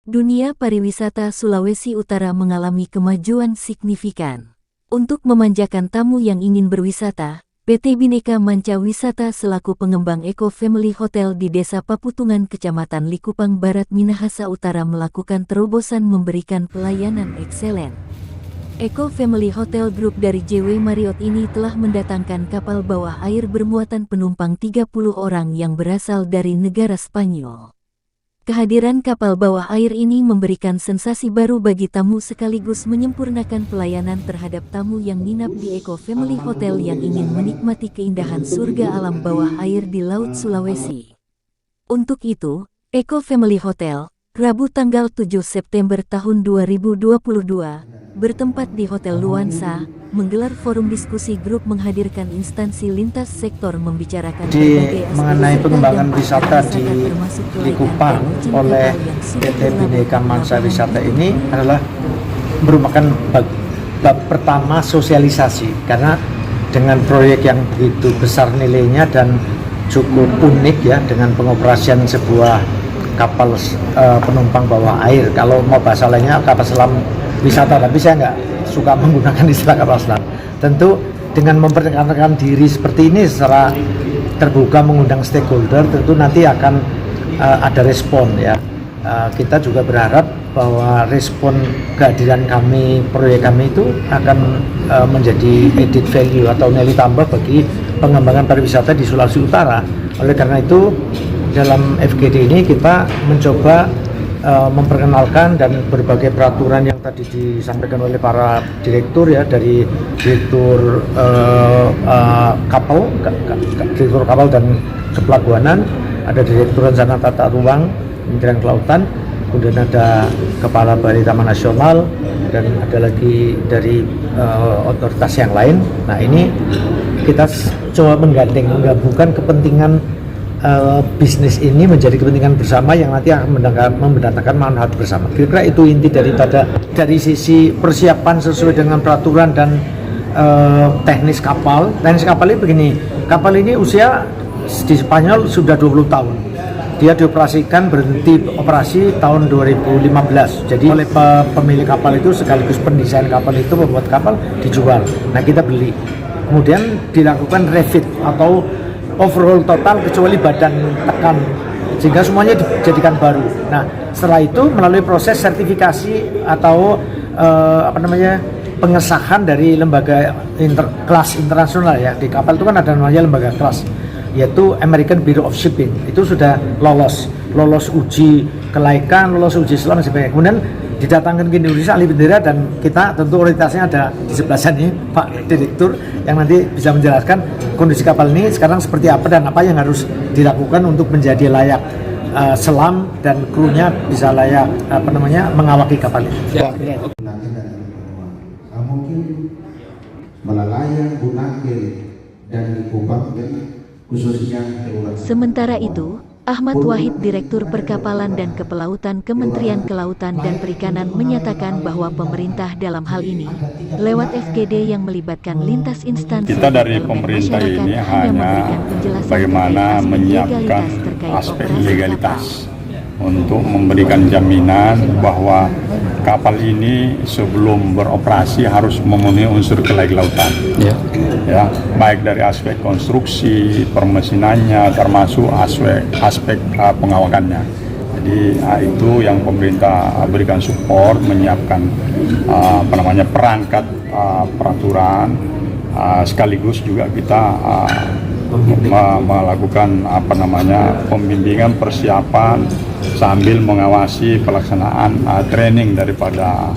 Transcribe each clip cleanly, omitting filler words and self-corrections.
Dunia pariwisata Sulawesi Utara mengalami kemajuan signifikan. Untuk memanjakan tamu yang ingin berwisata, PT Bhinneka Manca Wisata selaku pengembang Eco Family Hotel di Desa Paputungan Kecamatan Likupang Barat Minahasa Utara melakukan terobosan memberikan pelayanan ekselen. Eco Family Hotel Group dari JW Marriott ini telah mendatangkan kapal bawah air bermuatan penumpang 30 orang yang berasal dari negara Spanyol. Kehadiran kapal bawah air ini memberikan sensasi baru bagi tamu sekaligus menyempurnakan pelayanan terhadap tamu yang nginap di Eco Family Hotel yang ingin menikmati keindahan surga alam bawah air di Laut Sulawesi. Untuk itu, Eco Family Hotel, Rabu tanggal 7 September tahun 2022, bertempat di Hotel Luansa, menggelar forum diskusi grup menghadirkan instansi lintas sektor membicarakan berbagai aspek mengenai pengembangan wisata di Likupang oleh PT Bhinneka Manca Wisata ini adalah merupakan bab pertama sosialisasi, karena dengan proyek yang begitu besar nilainya dan cukup unik ya, dengan pengoperasian sebuah kapal penumpang bawah air. Kalau mau bahasa lainnya kapal selam wisata, tapi saya nggak suka menggunakan istilah kapal selam. Tentu dengan memperkenalkan diri seperti ini secara terbuka, mengundang stakeholder, tentu nanti akan ada respon ya. Kita juga berharap bahwa respon kehadiran kami, proyek kami itu akan menjadi added value atau nilai tambah bagi pengembangan pariwisata di Sulawesi Utara. Oleh karena itu dalam FGD ini kita mencoba memperkenalkan dan berbagai peraturan yang tadi disampaikan oleh para direktur ya, dari direktur kapal dan kepelabuhanan, ada direktur rencana tata ruang Kementerian Kelautan, kemudian ada kepala Balai Taman Nasional, dan ada lagi dari otoritas yang lain. Nah, ini kita coba menggabungkan kepentingan bisnis ini menjadi kepentingan bersama yang nanti akan mendatangkan manfaat bersama. Kira-kira itu inti dari sisi persiapan sesuai dengan peraturan dan teknis kapal. Teknis kapal ini begini, kapal ini usia di Spanyol sudah 20 tahun. Dia dioperasikan, berhenti operasi tahun 2015. Jadi oleh pemilik kapal itu sekaligus pendesain kapal itu, membuat kapal dijual. Nah, kita beli. Kemudian dilakukan refit atau overhaul total kecuali badan tekan, sehingga semuanya dijadikan baru. Nah, setelah itu melalui proses sertifikasi atau pengesahan dari lembaga kelas internasional ya. Di kapal itu kan ada namanya lembaga kelas, yaitu American Bureau of Shipping. Itu sudah lolos uji kelaikan, lolos uji selam dan sebagainya. Kemudian didatangkan ke Indonesia ahli bendera, dan kita tentu otoritasnya ada di sebelah sini, Pak Direktur, yang nanti bisa menjelaskan kondisi kapal ini sekarang seperti apa dan apa yang harus dilakukan untuk menjadi layak selam dan krunya bisa layak mengawaki kapal ini. Ya. Mungkin melayang Bunaken dan Likupang khususnya. Sementara itu, Ahmad Wahid, Direktur Perkapalan dan Kepelautan Kementerian Kelautan dan Perikanan, menyatakan bahwa pemerintah dalam hal ini, lewat FGD yang melibatkan lintas instansi, kita dari pemerintah ini hanya bagaimana menyiapkan aspek legalitas untuk memberikan jaminan bahwa kapal ini sebelum beroperasi harus memenuhi unsur kelautan. Ya, baik dari aspek konstruksi, permesinannya, termasuk aspek pengawakannya. Jadi itu yang pemerintah berikan support, menyiapkan perangkat peraturan, sekaligus juga kita melakukan pembimbingan persiapan sambil mengawasi pelaksanaan training daripada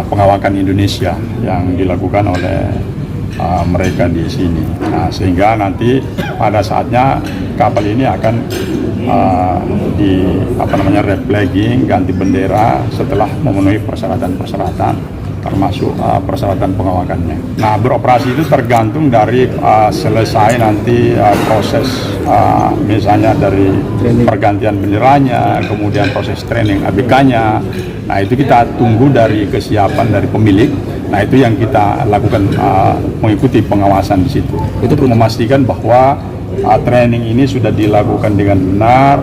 pengawakan Indonesia yang dilakukan oleh mereka di sini. Nah, sehingga nanti pada saatnya kapal ini akan reflagging, ganti bendera setelah memenuhi persyaratan-persyaratan, termasuk persyaratan pengawakannya. Nah, beroperasi itu tergantung dari selesai nanti proses misalnya dari pergantian benderanya, kemudian proses training ABK-nya. Nah, itu kita tunggu dari kesiapan dari pemilik. Nah, itu yang kita lakukan, mengikuti pengawasan di situ. Itu untuk memastikan bahwa training ini sudah dilakukan dengan benar,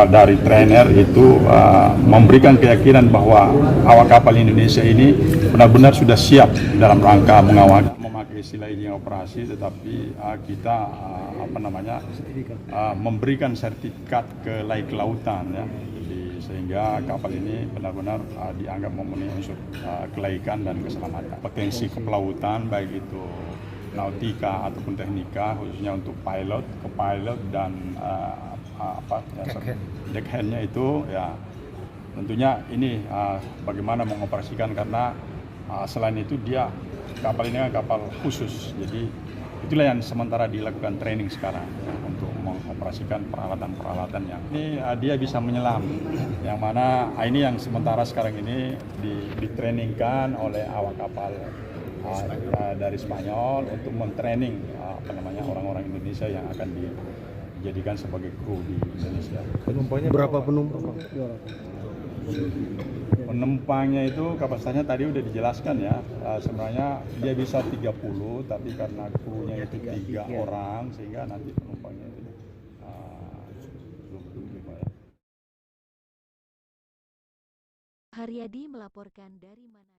dari trainer itu memberikan keyakinan bahwa awak kapal Indonesia ini benar-benar sudah siap dalam rangka mengawal memakai istilah izin operasi, tetapi kita memberikan sertifikat ke laik kelautan ya. Jadi, sehingga kapal ini benar-benar dianggap memenuhi unsur kelaikan dan keselamatan. Potensi kepelautan baik itu nautika ataupun teknika, khususnya untuk pilot dan deckhandnya itu ya tentunya ini bagaimana mengoperasikan, karena selain itu dia kapal ini kan kapal khusus, jadi itulah yang sementara dilakukan training sekarang ya, untuk mengoperasikan peralatan-peralatan yang ini dia bisa menyelam, yang mana ini yang sementara sekarang ini ditrainingkan oleh awak kapal dari Spanyol untuk mentraining orang-orang Indonesia yang akan dijadikan sebagai kru di Indonesia. Penumpangnya berapa penumpang? Penumpangnya itu kapasitasnya tadi udah dijelaskan ya, sebenarnya dia bisa 30, tapi karena krunya itu 3 orang sehingga nanti penumpangnya itu belum ya. Haryadi melaporkan dari Manado.